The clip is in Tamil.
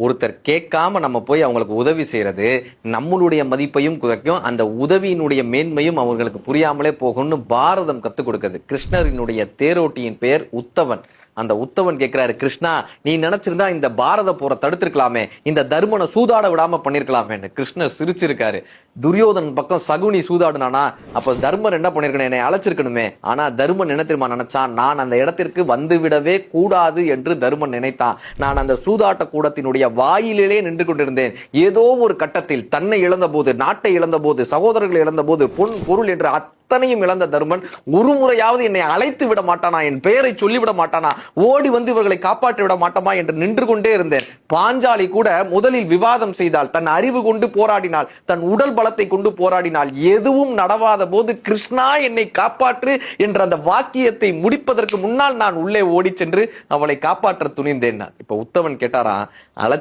ஒருத்தர் கேட்காம நம்ம போய் அவங்களுக்கு உதவி செய்யறது நம்மளுடைய மதிப்பையும் குறைக்கும், அந்த உதவியினுடைய மேன்மையும் அவங்களுக்கு புரியாமலே போகும்னு பாரதம் கத்துக் கொடுக்குது. கிருஷ்ணரினுடைய தேரோட்டியின் பெயர் உத்தவன். அந்த உத்தவன் கேட்கிறாரு, கிருஷ்ணா நீ நினைச்சிருந்தா இந்த பாரத போரை தடுத்திருக்கலாமே, இந்த தர்மனை சூதாட விடாம பண்ணிருக்கலாமே. கிருஷ்ணர் சிரிச்சிருக்காரு. துரியோதன் பக்கம் சகுனி சூதாடுனானா, அப்ப தர்மன் என்ன பண்ணிருக்கணும், என்னை அழைச்சிருக்கணுமே. ஆனா தர்மன் என்ன தெரியுமா நினைச்சான், நான் அந்த இடத்திற்கு வந்து விடவே கூடாது என்று தர்மன் நினைத்தான். நான் அந்த சூதாட்ட கூடத்தினுடைய வாயிலே நின்று கொண்டிருந்தேன். ஏதோ ஒரு கட்டத்தில் தன்னை இழந்த போது, நாட்டை இழந்த போது, சகோதரர்கள் இழந்த போது, பொன் பொருள் என்று அத்தனையும் இழந்த தர்மன் ஒரு முறையாவது என்னை அழைத்து விட மாட்டானா, என் பெயரை சொல்லிவிட மாட்டானா, ஓடி வந்து இவர்களை காப்பாற்றி விட மாட்டோமா என்று நின்று கொண்டே இருந்தேன். பாஞ்சாலி கூட முதலில் விவாதம் செய்தால், தன் அறிவு கொண்டு போராடினாள், தன் உடல் பலத்தை கொண்டு போராடினாள். எதுவும் நடவாத போது கிருஷ்ணா என்னை காப்பாற்று என்ற அந்த வாக்கியத்தை முடிப்பதற்கு முன்னால் நான் உள்ளே ஓடி சென்று அவளை காப்பாற்ற துணிந்தேன். இப்ப உத்தவன் கேட்டாரா,